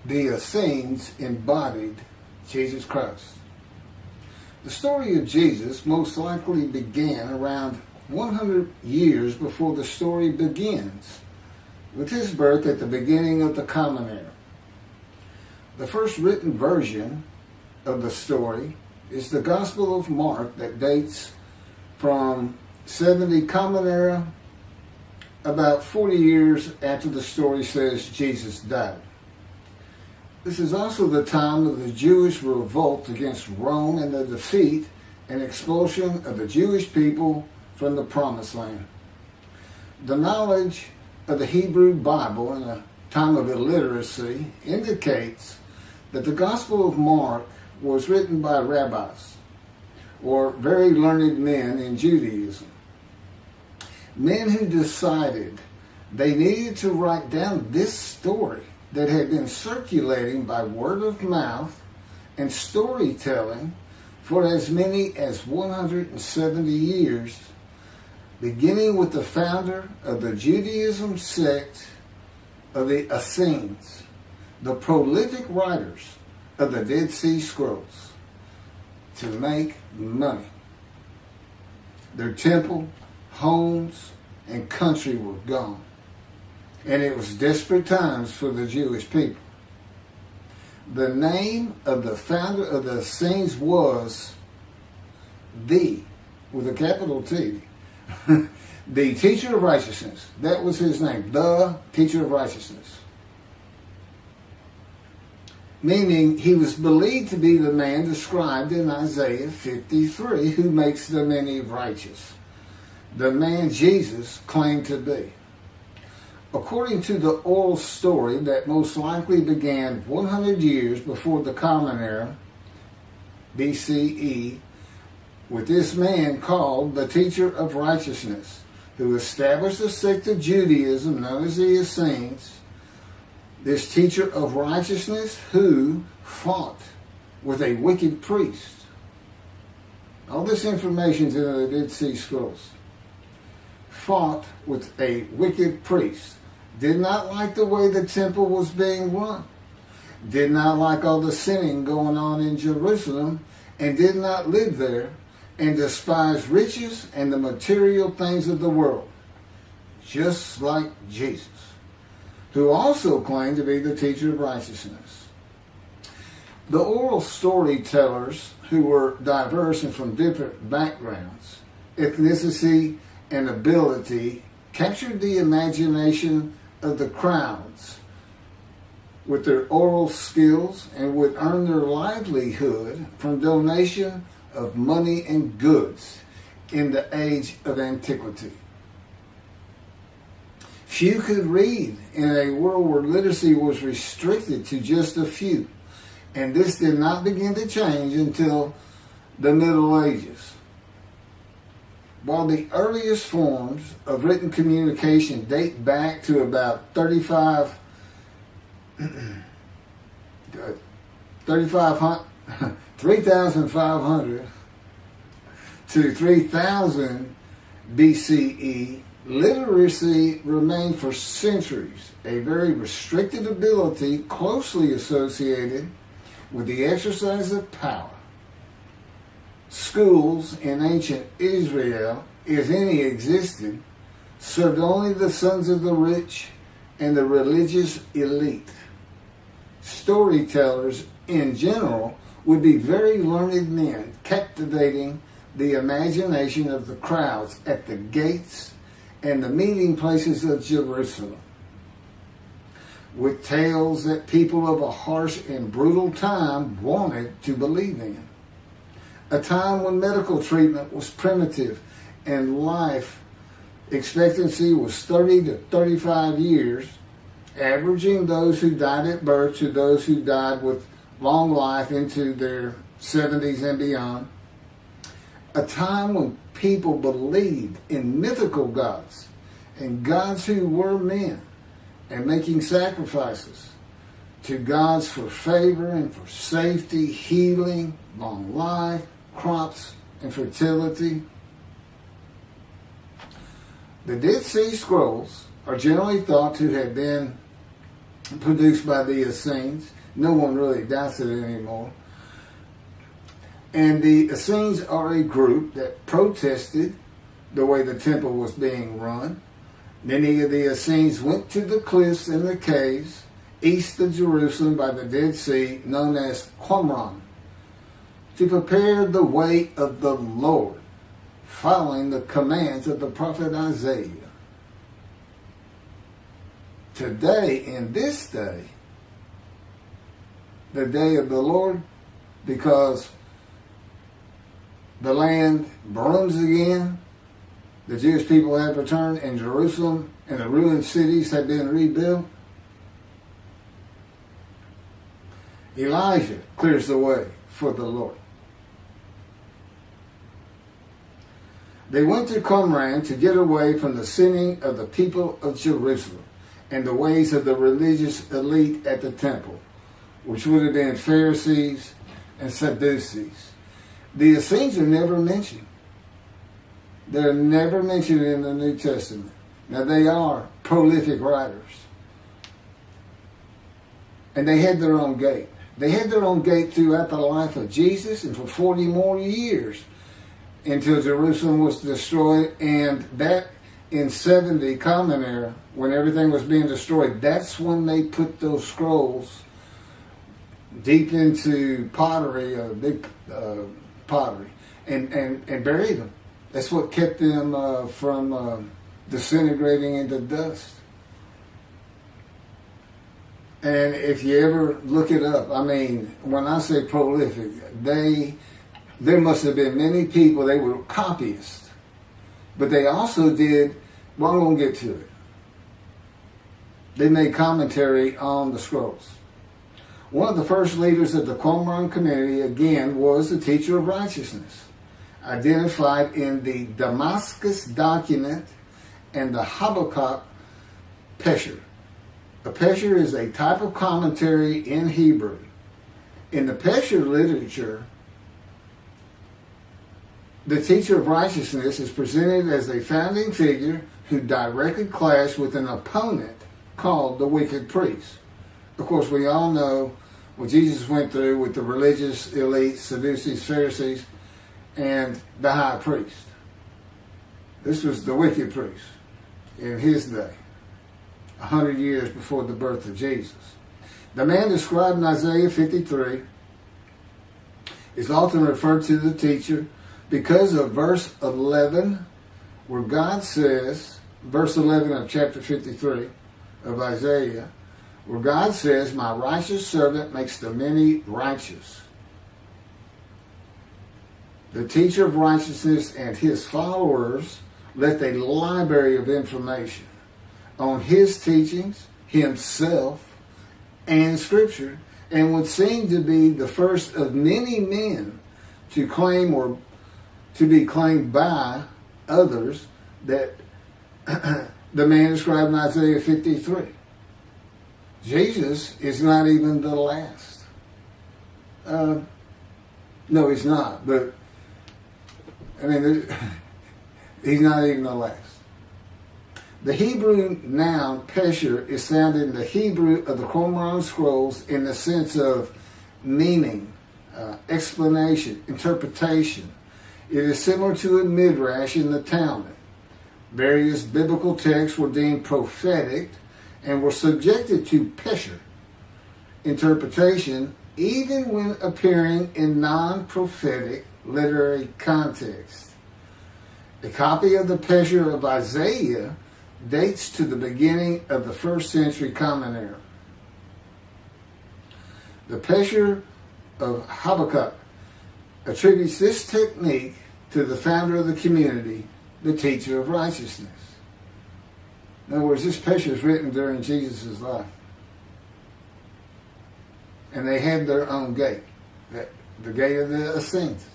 the Essenes embodied Jesus Christ. The story of Jesus most likely began around 100 years before the story begins, with his birth at the beginning of the Common Era. The first written version of the story is the Gospel of Mark that dates from 70 Common Era, about 40 years after the story says Jesus died. This is also the time of the Jewish revolt against Rome and the defeat and expulsion of the Jewish people from the Promised Land. The knowledge of the Hebrew Bible in a time of illiteracy indicates that the Gospel of Mark was written by Rabbis, or very learned men in Judaism. Men who decided they needed to write down this story that had been circulating by word of mouth and storytelling for as many as 170 years, beginning with the founder of the Judaism sect of the Essenes, the prolific writers of the Dead Sea Scrolls, to make money. Their temple, homes, and country were gone. And it was desperate times for the Jewish people. The name of the founder of the Essenes was with a capital T, the teacher of righteousness. That was his name, the teacher of righteousness. Meaning he was believed to be the man described in Isaiah 53 who makes the many righteous. The man Jesus claimed to be. According to the oral story that most likely began 100 years before the Common Era, BCE, with this man called the teacher of righteousness, who established a sect of Judaism known as the Essenes, this teacher of righteousness who fought with a wicked priest. All this information is in the Dead Sea Scrolls. Fought with a wicked priest. Did not like the way the temple was being run. Did not like all the sinning going on in Jerusalem, and did not live there, and despised riches and the material things of the world, just like Jesus, who also claimed to be the teacher of righteousness. The oral storytellers, who were diverse and from different backgrounds, ethnicity, and ability, captured the imagination of the crowds with their oral skills and would earn their livelihood from donation of money and goods in the age of antiquity. Few could read in a world where literacy was restricted to just a few, and this did not begin to change until the Middle Ages. While the earliest forms of written communication date back to about 3,500 to 3000 BCE, literacy remained for centuries a very restricted ability closely associated with the exercise of power. Schools in ancient Israel, if any existed, served only the sons of the rich and the religious elite. Storytellers, in general, would be very learned men, captivating the imagination of the crowds at the gates and the meeting places of Jerusalem, with tales that people of a harsh and brutal time wanted to believe in. A time when medical treatment was primitive and life expectancy was 30 to 35 years, averaging those who died at birth to those who died with long life into their 70s and beyond. A time when people believed in mythical gods and gods who were men and making sacrifices to gods for favor and for safety, healing, long life, crops, and fertility. The Dead Sea Scrolls are generally thought to have been produced by the Essenes. No one really doubts it anymore. And the Essenes are a group that protested the way the temple was being run. Many of the Essenes went to the cliffs and the caves east of Jerusalem by the Dead Sea, known as Qumran, to prepare the way of the Lord, following the commands of the prophet Isaiah. Today, in this day, the day of the Lord, because the land brooms again, the Jewish people have returned, and Jerusalem and the ruined cities have been rebuilt, Elijah clears the way for the Lord. They went to Qumran to get away from the sinning of the people of Jerusalem and the ways of the religious elite at the temple, which would have been Pharisees and Sadducees. The Essenes are never mentioned. They're never mentioned in the New Testament. Now, they are prolific writers. And they had their own gate. They had their own gate throughout the life of Jesus and for 40 more years until Jerusalem was destroyed. And that in 70 Common Era, when everything was being destroyed, that's when they put those scrolls deep into pottery, big pottery, and buried them. That's what kept them from disintegrating into dust. And if you ever look it up, I mean, when I say prolific, there must have been many people, they were copyists. But they also did, well, I'm going to get to it. They made commentary on the scrolls. One of the first leaders of the Qumran community, again, was the teacher of righteousness, identified in the Damascus document and the Habakkuk Pesher. A Pesher is a type of commentary in Hebrew. In the Pesher literature, the teacher of righteousness is presented as a founding figure who directly clashed with an opponent called the wicked priest. Of course, we all know what Jesus went through with the religious elite, Sadducees, Pharisees, and the high priest. This was the wicked priest in his day, 100 years before the birth of Jesus. The man described in Isaiah 53 is often referred to the teacher because of verse 11, where God says, verse 11 of chapter 53 of Isaiah, where God says, "My righteous servant makes the many righteous." The teacher of righteousness and his followers left a library of information on his teachings, himself, and Scripture, and would seem to be the first of many men to claim or to be claimed by others that the man described in Isaiah 53. Jesus is not even the last. No, he's not, but I mean, he's not even the last. The Hebrew noun pesher is found in the Hebrew of the Qumran scrolls in the sense of meaning, explanation, interpretation. It is similar to a midrash in the Talmud. Various biblical texts were deemed prophetic and were subjected to pesher interpretation even when appearing in non-prophetic literary context. A copy of the pesher of Isaiah dates to the beginning of the 1st century Common Era. The pesher of Habakkuk attributes this technique to the founder of the community, the teacher of righteousness. In other words, this pesher is written during Jesus' life. And they had their own gate, the gate of the Essenes.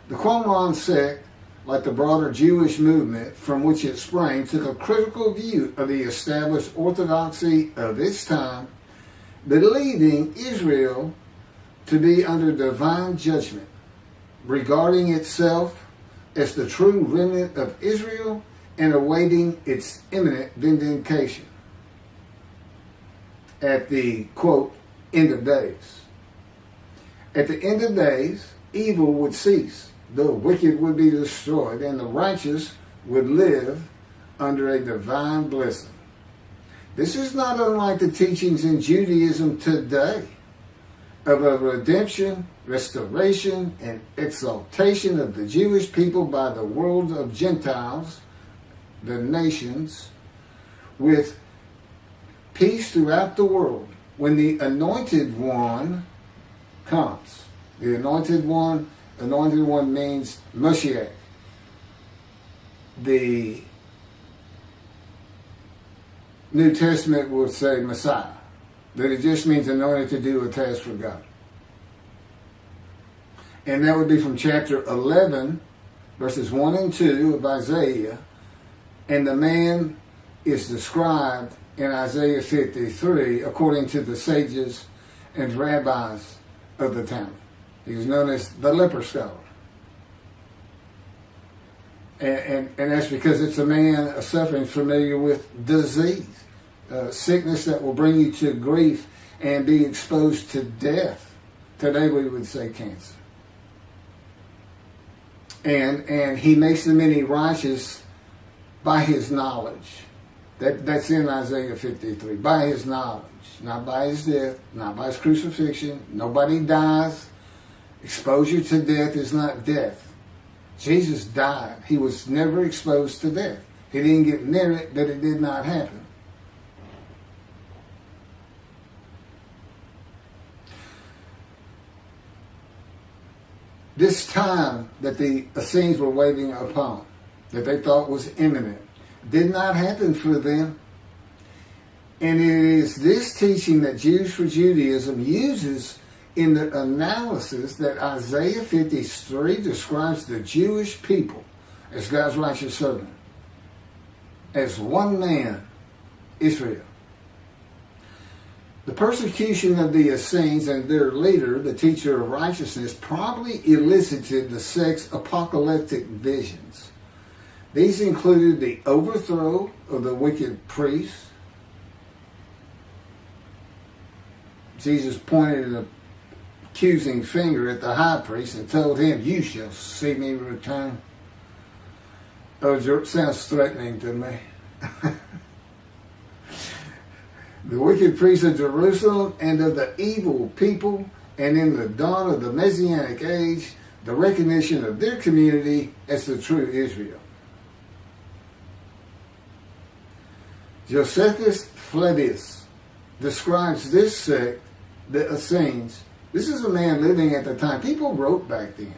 The Qumran sect, like the broader Jewish movement from which it sprang, took a critical view of the established orthodoxy of its time, believing Israel to be under divine judgment, regarding itself as the true remnant of Israel and awaiting its imminent vindication. at the, quote, end of days. At the end of days, evil would cease, the wicked would be destroyed, and the righteous would live under a divine blessing. This is not unlike the teachings in Judaism today of a redemption, restoration, and exaltation of the Jewish people by the world of Gentiles, the nations, with peace throughout the world. When the Anointed One comes, the Anointed One means Mashiach. The New Testament will say Messiah, that it just means anointed to do a task for God. And that would be from chapter 11, verses 1 and 2 of Isaiah. And the man is described in Isaiah 53 according to the sages and rabbis of the time. He was known as the leper scholar. And that's because it's a man suffering familiar with disease, sickness that will bring you to grief and be exposed to death. Today we would say cancer. And he makes the many righteous by his knowledge. That's in Isaiah 53. By his knowledge. Not by his death. Not by his crucifixion. Nobody dies. Exposure to death is not death. Jesus died. He was never exposed to death. He didn't get near it, but it did not happen. This time that the Essenes were waiting upon, that they thought was imminent, did not happen for them. And it is this teaching that Jews for Judaism uses in the analysis that Isaiah 53 describes the Jewish people as God's righteous servant, as one man, Israel. The persecution of the Essenes and their leader, the teacher of righteousness, probably elicited the sect's apocalyptic visions. These included the overthrow of the wicked priests. Jesus pointed an accusing finger at the high priest and told him, "You shall see me return." Oh, it sounds threatening to me. The wicked priests of Jerusalem and of the evil people, and in the dawn of the Messianic age, the recognition of their community as the true Israel. Josephus Flavius describes this sect, the Essenes. This is a man living at the time. People wrote back then,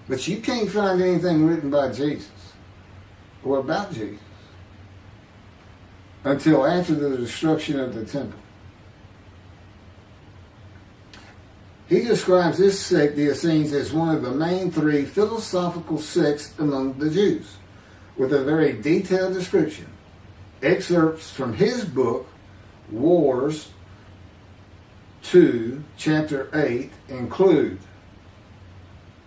but you can't find anything written by Jesus or about Jesus until after the destruction of the temple. He describes this sect, the Essenes, as one of the main three philosophical sects among the Jews, with a very detailed description. Excerpts from his book, Wars 2, chapter 8, include,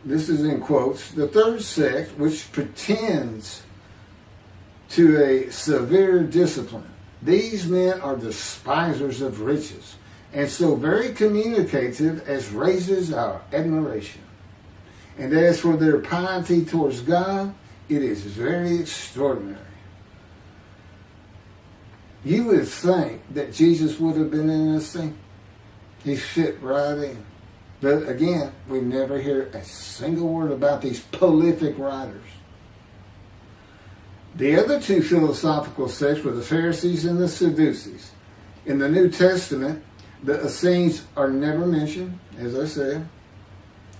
this is in quotes, the third sect, which pretends to a severe discipline. These men are despisers of riches, and so very communicative as raises our admiration. And as for their piety towards God, it is very extraordinary. You would think that Jesus would have been in this thing. He fit right in. But again, we never hear a single word about these prolific writers. The other two philosophical sects were the Pharisees and the Sadducees. In the New Testament, the Essenes are never mentioned, as I said.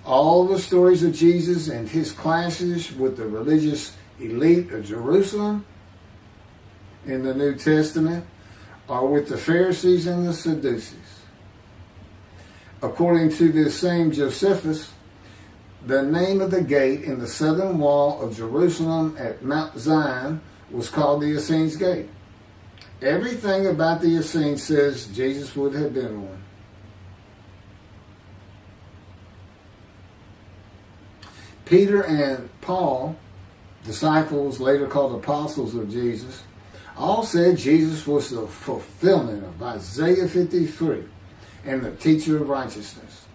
All the stories of Jesus and his clashes with the religious elite of Jerusalem in the New Testament are with the Pharisees and the Sadducees. According to this same Josephus, the name of the gate in the southern wall of Jerusalem at Mount Zion was called the Essenes Gate. Everything about the Essenes says Jesus would have been one. Peter and Paul, disciples later called apostles of Jesus, all said Jesus was the fulfillment of Isaiah 53 and the teacher of righteousness.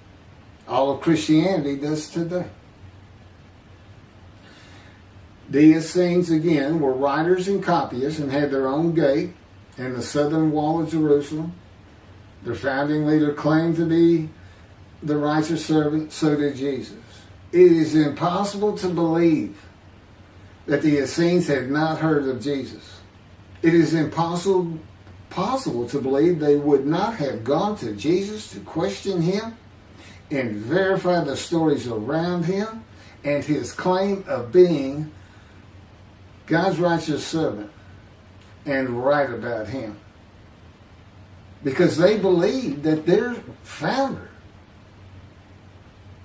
All of Christianity does today. The Essenes, again, were writers and copyists and had their own gate in the southern wall of Jerusalem. Their founding leader claimed to be the righteous servant, so did Jesus. It is impossible to believe that the Essenes had not heard of Jesus. It is impossible to believe they would not have gone to Jesus to question him and verify the stories around him and his claim of being God's righteous servant and right about him. Because they believed that their founder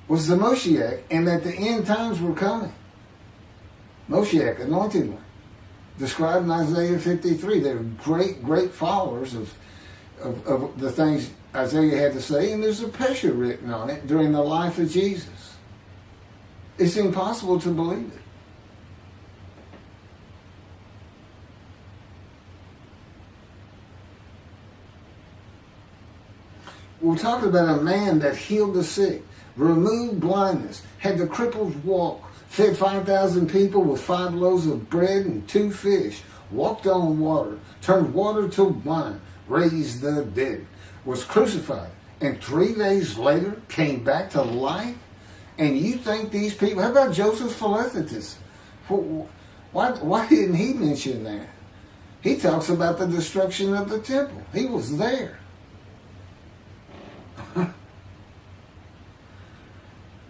was the Moshiach and that the end times were coming. Moshiach, anointed one, described in Isaiah 53. They're great followers of the things Isaiah had to say, and there's a pesher written on it during the life of Jesus. It's impossible to believe it. We're talking about a man that healed the sick, removed blindness, had the cripples walk, fed 5,000 people with 5 loaves of bread and 2 fish, walked on water, turned water to wine, raised the dead, was crucified, and 3 days later came back to life? And you think these people, how about Joseph Philaetus? Why didn't he mention that? He talks about the destruction of the temple. He was there.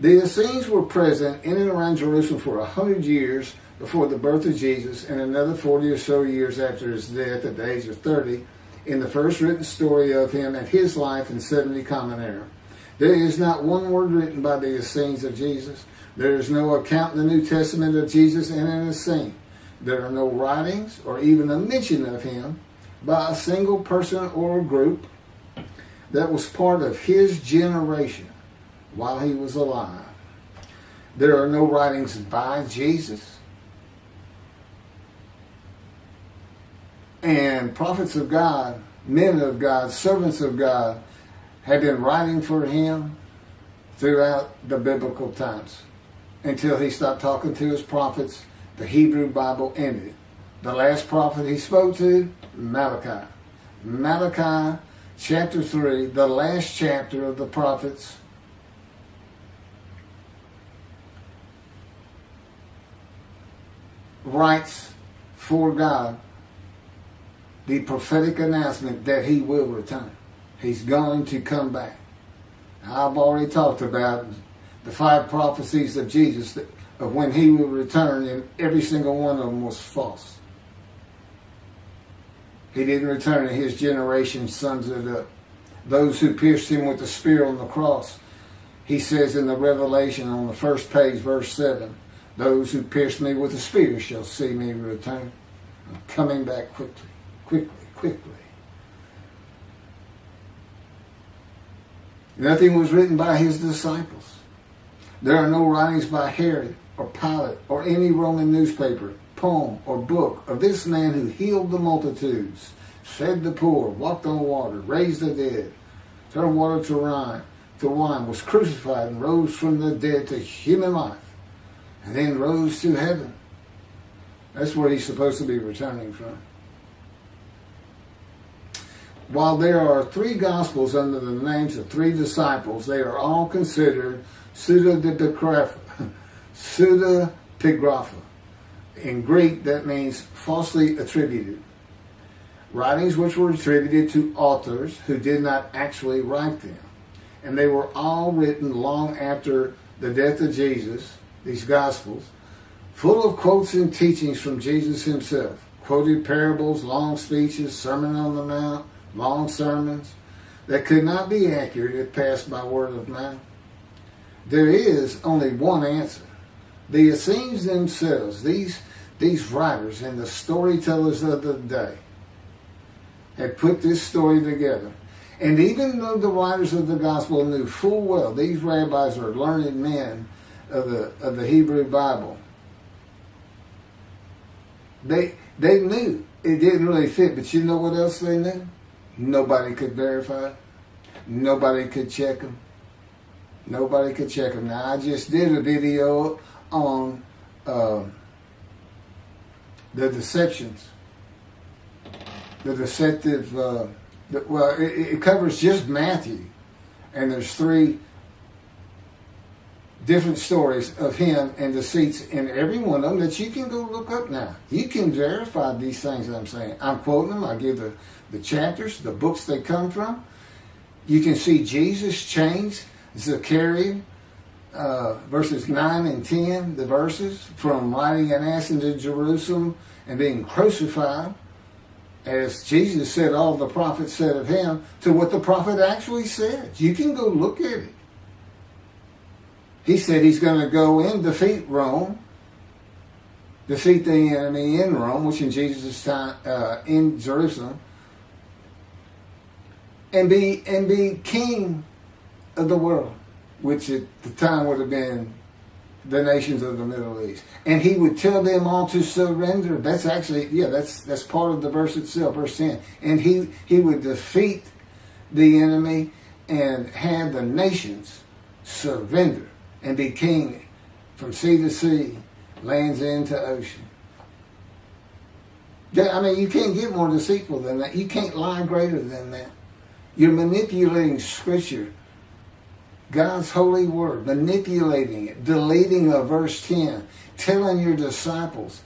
The Essenes were present in and around Jerusalem for 100 years before the birth of Jesus and another 40 or so years after his death at the age of 30 in the first written story of him and his life in 70 Common Era. There is not one word written by the Essenes of Jesus. There is no account in the New Testament of Jesus and an Essene. There are no writings or even a mention of him by a single person or group that was part of his generation while he was alive. There are no writings by Jesus. And prophets of God, men of God, servants of God have been writing for him throughout the biblical times until he stopped talking to his prophets. The Hebrew Bible ended. The last prophet he spoke to, Malachi. Malachi chapter 3, the last chapter of the prophets, writes for God the prophetic announcement that he will return. He's going to come back. Now, I've already talked about the 5 prophecies of Jesus of when he will return, and every single one of them was false. He didn't return, and his generation sums it up. Those who pierced him with the spear on the cross, he says in the Revelation on the first page, verse 7, those who pierced me with the spear shall see me return. I'm coming back quickly. Nothing was written by his disciples. There are no writings by Herod or Pilate or any Roman newspaper, poem, or book of this man who healed the multitudes, fed the poor, walked on water, raised the dead, turned water to wine, was crucified and rose from the dead to human life, and then rose to heaven. That's where he's supposed to be returning from. While there are 3 Gospels under the names of 3 disciples, they are all considered pseudepigrapha. In Greek, that means falsely attributed. Writings which were attributed to authors who did not actually write them. And they were all written long after the death of Jesus, these Gospels, full of quotes and teachings from Jesus himself. Quoted parables, long speeches, Sermon on the Mount, long sermons that could not be accurate if passed by word of mouth. There is only one answer. The Essenes themselves, these writers and the storytellers of the day, had put this story together. And even though the writers of the gospel knew full well these rabbis are learned men of the Hebrew Bible, they knew it didn't really fit. But you know what else they knew? Nobody could verify it. Nobody could check them. Nobody could check them. Now, I just did a video on the deceptions. The deceptive, it covers just Matthew. And there's 3 different stories of him and deceits in every one of them that you can go look up now. You can verify these things that I'm saying. I'm quoting them. I give the chapters, the books they come from. You can see Jesus changed Zechariah, verses 9 and 10, the verses, from riding an ass into Jerusalem and being crucified, as Jesus said all the prophets said of him, to what the prophet actually said. You can go look at it. He said he's going to go and defeat Rome, defeat the enemy in Rome, which in Jesus' time, in Jerusalem, and be king of the world, which at the time would have been the nations of the Middle East. And he would tell them all to surrender. That's actually, that's part of the verse itself, verse 10. And he would defeat the enemy and have the nations surrender and be king from sea to sea, lands into ocean. I mean, you can't get more deceitful than that. You can't lie greater than that. You're manipulating Scripture, God's holy word, manipulating it, deleting a verse 10, telling your disciples,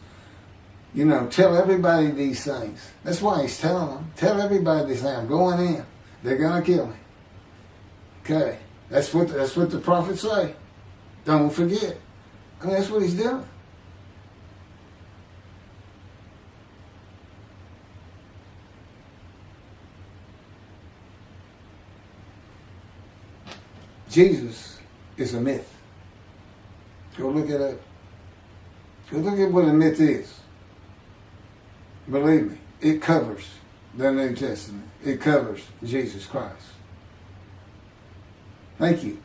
tell everybody these things. That's why he's telling them. Tell everybody these things. I'm going in. They're going to kill me. Okay. That's what the prophets say. Don't forget. I mean, that's what he's doing. Jesus is a myth. Go look it up. Go look at what a myth is. Believe me, it covers the New Testament. It covers Jesus Christ. Thank you.